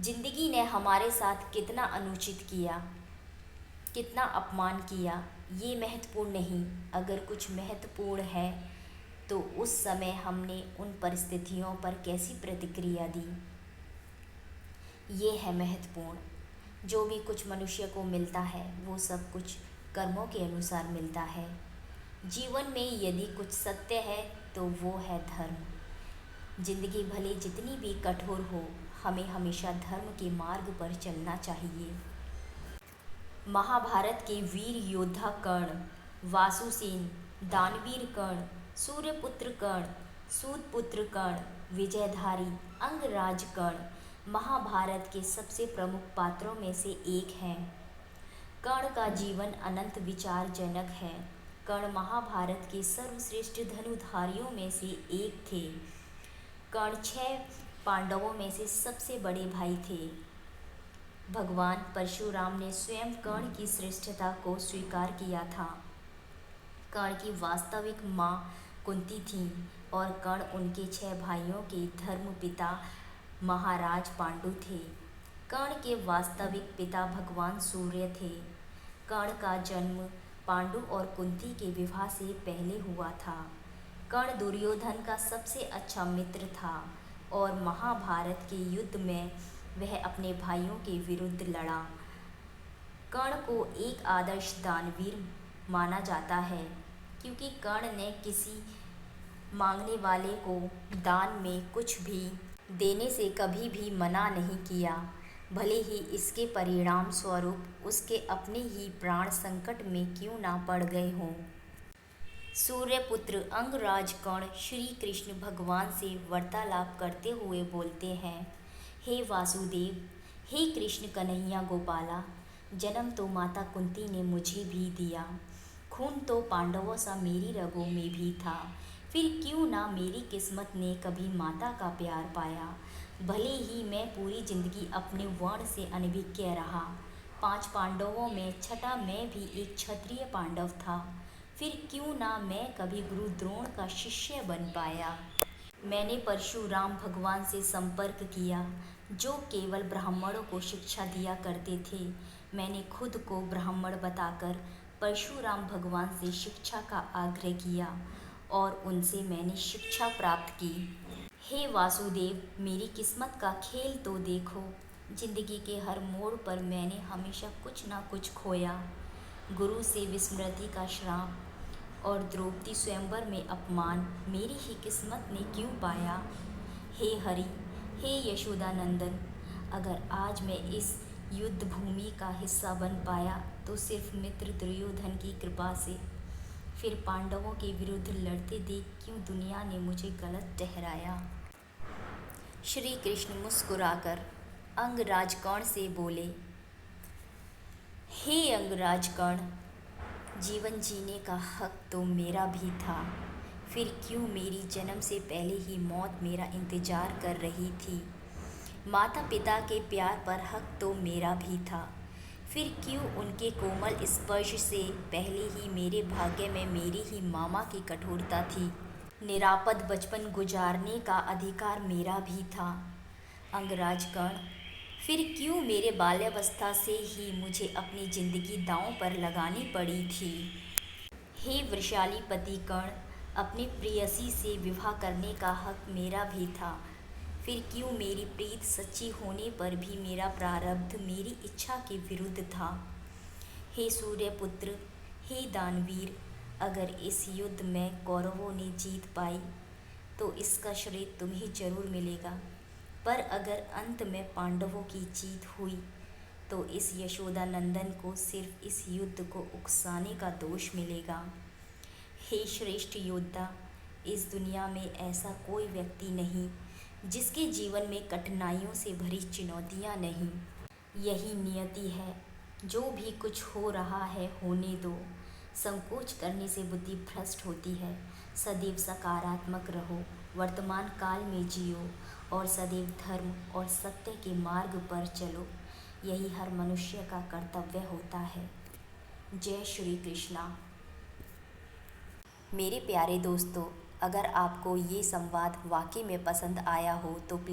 जिंदगी ने हमारे साथ कितना अनुचित किया, कितना अपमान किया, ये महत्वपूर्ण नहीं। अगर कुछ महत्वपूर्ण है तो उस समय हमने उन परिस्थितियों पर कैसी प्रतिक्रिया दी, ये है महत्वपूर्ण। जो भी कुछ मनुष्य को मिलता है वो सब कुछ कर्मों के अनुसार मिलता है। जीवन में यदि कुछ सत्य है तो वो है धर्म। जिंदगी भले जितनी भी कठोर हो, हमें हमेशा धर्म के मार्ग पर चलना चाहिए। महाभारत के वीर योद्धा कर्ण, वासुसेन, दानवीर कर्ण, सूर्यपुत्र कर्ण, सूतपुत्र कर्ण, विजयधारी, अंगराज कर्ण महाभारत के सबसे प्रमुख पात्रों में से एक हैं। कर्ण का जीवन अनंत विचारजनक है। कर्ण महाभारत के सर्वश्रेष्ठ धनुधारियों में से एक थे। कर्ण 6 पांडवों में से सबसे बड़े भाई थे। भगवान परशुराम ने स्वयं कर्ण की श्रेष्ठता को स्वीकार किया था। कर्ण की वास्तविक माँ कुंती थी और कर्ण उनके 6 भाइयों के धर्मपिता महाराज पांडु थे। कर्ण के वास्तविक पिता भगवान सूर्य थे। कर्ण का जन्म पांडु और कुंती के विवाह से पहले हुआ था। कर्ण दुर्योधन का सबसे अच्छा मित्र था और महाभारत के युद्ध में वह अपने भाइयों के विरुद्ध लड़ा। कर्ण को एक आदर्श दानवीर माना जाता है क्योंकि कर्ण ने किसी मांगने वाले को दान में कुछ भी देने से कभी भी मना नहीं किया, भले ही इसके परिणाम स्वरूप उसके अपने ही प्राण संकट में क्यों ना पड़ गए हों। सूर्यपुत्र अंगराज कर्ण श्री कृष्ण भगवान से वार्तालाप करते हुए बोलते हैं, हे वासुदेव, हे कृष्ण कन्हैया गोपाला, जन्म तो माता कुंती ने मुझे भी दिया, खून तो पांडवों सा मेरी रगों में भी था, फिर क्यों ना मेरी किस्मत ने कभी माता का प्यार पाया। भले ही मैं पूरी जिंदगी अपने वर्ण से अनभिज्ञ रहा, 5 पांडवों में छठा मैं भी एक क्षत्रिय पांडव था, फिर क्यों ना मैं कभी गुरु द्रोण का शिष्य बन पाया। मैंने परशुराम भगवान से संपर्क किया जो केवल ब्राह्मणों को शिक्षा दिया करते थे। मैंने खुद को ब्राह्मण बताकर परशुराम भगवान से शिक्षा का आग्रह किया और उनसे मैंने शिक्षा प्राप्त की। हे वासुदेव, मेरी किस्मत का खेल तो देखो। जिंदगी के हर मोड़ पर मैंने हमेशा कुछ ना कुछ खोया। गुरु से विस्मृति का श्राप और द्रौपदी स्वयंवर में अपमान मेरी ही किस्मत ने क्यों पाया। हे हरि, हे यशोदानंदन, अगर आज मैं इस युद्ध भूमि का हिस्सा बन पाया तो सिर्फ मित्र दुर्योधन की कृपा से। फिर पांडवों के विरुद्ध लड़ते देख क्यों दुनिया ने मुझे गलत ठहराया। श्री कृष्ण मुस्कुराकर अंगराज कर्ण से बोले, हे अंगराज कर्ण, जीवन जीने का हक तो मेरा भी था, फिर क्यों मेरी जन्म से पहले ही मौत मेरा इंतजार कर रही थी। माता पिता के प्यार पर हक तो मेरा भी था, फिर क्यों उनके कोमल स्पर्श से पहले ही मेरे भाग्य में मेरी ही मामा की कठोरता थी। निरापद बचपन गुजारने का अधिकार मेरा भी था। अंगराज कर्ण, फिर क्यों मेरे बाल्यावस्था से ही मुझे अपनी जिंदगी दांव पर लगानी पड़ी थी। हे वृषालीपति कर्ण, अपनी प्रेयसी से विवाह करने का हक मेरा भी था, फिर क्यों मेरी प्रीत सच्ची होने पर भी मेरा प्रारब्ध मेरी इच्छा के विरुद्ध था। हे सूर्यपुत्र, हे दानवीर, अगर इस युद्ध में कौरवों ने जीत पाई तो इसका श्रेय तुम्हें जरूर मिलेगा, पर अगर अंत में पांडवों की जीत हुई तो इस यशोदानंदन को सिर्फ इस युद्ध को उकसाने का दोष मिलेगा। हे श्रेष्ठ योद्धा, इस दुनिया में ऐसा कोई व्यक्ति नहीं जिसके जीवन में कठिनाइयों से भरी चुनौतियां नहीं। यही नियति है, जो भी कुछ हो रहा है होने दो। संकोच करने से बुद्धि भ्रष्ट होती है। सदैव सकारात्मक रहो, वर्तमान काल में जियो और सदैव धर्म और सत्य के मार्ग पर चलो। यही हर मनुष्य का कर्तव्य होता है। जय श्री कृष्णा। मेरे प्यारे दोस्तों, अगर आपको ये संवाद वाकई में पसंद आया हो तो प्लीज़